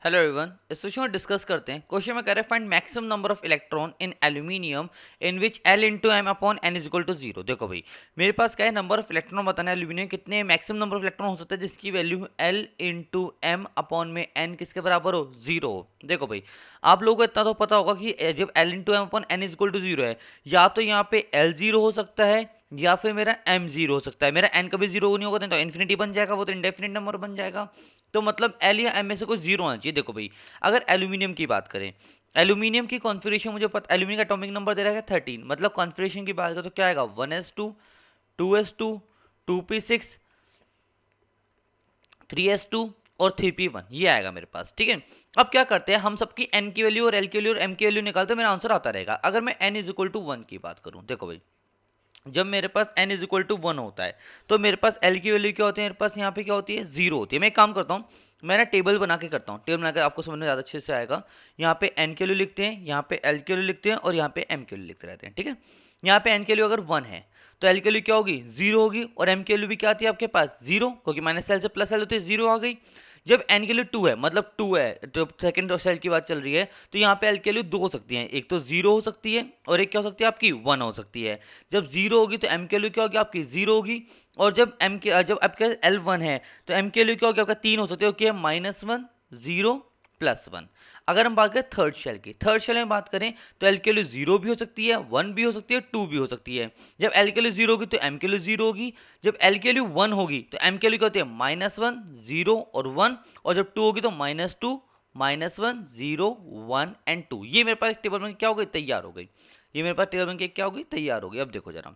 Hello everyone, इस question में discuss करते हैं। क्वेश्चन में कह रहे हैं find maximum number of electron in aluminium in which L into m upon n is equal to zero. देखो भाई, मेरे पास क्या है, नंबर ऑफ इलेक्ट्रॉन बताना है एल्यूमिनियम कितने मैक्सिमम नंबर ऑफ इलेक्ट्रॉन हो सकता है जिसकी value L into m upon में n किसके बराबर हो, जीरो हो। देखो भाई, आप लोगों को इतना तो पता होगा कि जब L into m upon n is equal to zero है, या तो यहाँ पे L जीरो हो सकता है या फिर मेरा m जीरो हो सकता है। मेरा n कभी जीरो नहीं होगा तो इन्फिनिटी बन जाएगा, वो तो इंडेफिनिट नंबर बन जाएगा। तो मतलब L या M में से कोई जीरो आना चाहिए। देखो भाई, अगर एल्यूमिनियम की बात करें, एल्यूमिनियम की कॉन्फ़िगरेशन मुझे पता, एल्यूमिनियम का एटॉमिक नंबर दे रहा है 13, मतलब कॉन्फ़िगरेशन की बात करें तो क्या आएगा 1s2 2s2 2p6 3s2 और 3p1, ये आएगा मेरे पास। ठीक है, अब क्या करते हैं, हम सबकी n की वैल्यू और l की वैल्यू और m की वैल्यू निकालते हैं, मेरा आंसर आता रहेगा। अगर मैं n इज इक्वल टू 1 की बात करूं, देखो भाई, जब मेरे पास n इज इक्वल टू 1 होता है तो मेरे पास l की वैल्यू क्या होती है, मेरे पास यहाँ पे क्या होती है, जीरो होती है। मैं एक काम करता हूँ, मैं ना टेबल बना के करता हूँ, टेबल बनाकर आपको समझ में ज़्यादा अच्छे से आएगा। यहाँ पे n की वैल्यू लिखते हैं, यहाँ पे l की वैल्यू लिखते हैं और यहाँ पे m की वैल्यू लिखते रहते हैं। ठीक है, यहाँ पे n की वैल्यू अगर 1 है तो l की वैल्यू क्या होगी, जीरो होगी, और m की वैल्यू भी क्या आती है आपके पास, जीरो, क्योंकि माइनस l से प्लस l होती है, जीरो आ गई। जब n के लिए 2 है, मतलब 2 है, तो सेकंड सेल की बात चल रही है, तो यहाँ पे l के लिए दो हो सकती है, एक तो जीरो हो सकती है और एक क्या हो सकती है आपकी 1 हो सकती है। जब जीरो होगी तो m के लिए क्या होगी आपकी, जीरो होगी, और जब आपके L1 है तो m के लिए क्या होगी आपका, 3 हो सकती है, ओके, -1 0 +1। अगर हम बात करें थर्ड शेल की, थर्ड शेल में बात करें तो l के लिए जीरो भी हो सकती है, 1 भी हो सकती है, 2 भी हो सकती है। जब l के लिए जीरो होगी तो m के लिए जीरो होगी, जब l के लिए 1 होगी तो m के लिए क्या होती है, -1 0 और 1, और जब 2 होगी तो -2 -1 0 1 एंड 2। ये मेरे पास टेबल बन के क्या हो गई, तैयार हो गई। ये मेरे पास टेबल बन के क्या हो गई, तैयार हो गई। अब देखो जरा,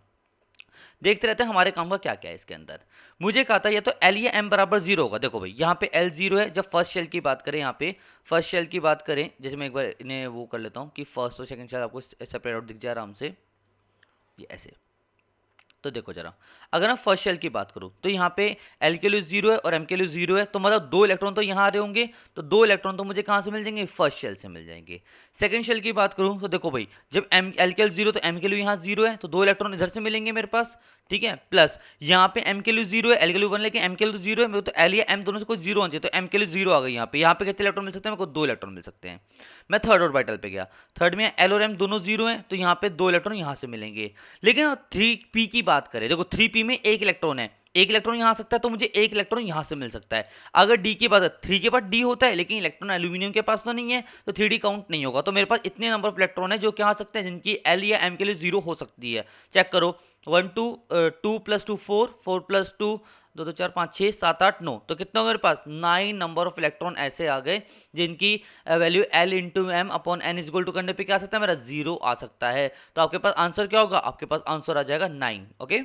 देखते रहते हैं हमारे काम का क्या क्या है इसके अंदर। मुझे कहा था या तो एल या एम बराबर जीरो होगा। देखो भाई, यहाँ पे एल जीरो है। जब फर्स्ट शेल की बात करें, यहाँ पे फर्स्ट शेल की बात करें, जैसे मैं एक बार इन्हें वो कर लेता हूँ कि फर्स्ट और सेकंड शेल आपको सेपरेट आउट दिख जाए आराम से, ये ऐसे। तो देखो जरा, अगर मैं फर्स्ट शेल की बात करूं तो यहाँ पे एल के लिए जीरो है और एम के लिए जीरो है, तो मतलब दो इलेक्ट्रॉन तो यहाँ आ रहे होंगे, तो दो इलेक्ट्रॉन तो मुझे कहाँ से मिल जाएंगे, फर्स्ट शेल से मिल जाएंगे। सेकंड शेल की बात करूं तो देखो भाई, जब एम एल के लिए जीरो तो एम के लिए यहाँ जीरो है, तो दो इलेक्ट्रॉन इधर से मिलेंगे मेरे पास। ठीक है, प्लस यहाँ पे एम के लिए जीरो है, एल के लिए वन, लेकिन एम के लिए तो जीरो है, मेरे को तो एल या एम दोनों से कोई जीरो होना चाहिए, तो एम के लिए जीरो आ गई। यहाँ पे कितने इलेक्ट्रॉन मिल सकते हैं, मेरे को दो इलेक्ट्रॉन मिल सकते हैं। मैं थर्ड ऑर्बिटल पे गया, थर्ड में एल और एम दोनों जीरो हैं, तो यहाँ पे दो इलेक्ट्रॉन यहाँ से मिलेंगे। लेकिन थ्री पी की बात करें, देखो थ्री पी में एक इलेक्ट्रॉन है, एक इलेक्ट्रॉन यहाँ आ सकता है, तो मुझे एक इलेक्ट्रॉन यहाँ से मिल सकता है। अगर डी की बात है, थ्री के पास डी होता है लेकिन इलेक्ट्रॉन एल्यूमिनियम के पास तो नहीं है, तो थ्री डी काउंट नहीं होगा। तो मेरे पास इतने नंबर ऑफ इलेक्ट्रॉन है जो क्या आ सकते हैं, जिनकी एल या एम के लिए जीरो हो सकती है। चेक करो, 1 2 2 + 2 4 4 + 2 2 2 4 5 6 7 8 9, तो कितना हो गया मेरे पास, 9 नंबर ऑफ इलेक्ट्रॉन ऐसे आ गए जिनकी value L into m upon n is equal to करने पे क्या आ सकता है, मेरा जीरो आ सकता है। तो आपके पास आंसर क्या होगा, आपके पास आंसर आ जाएगा 9। ओके।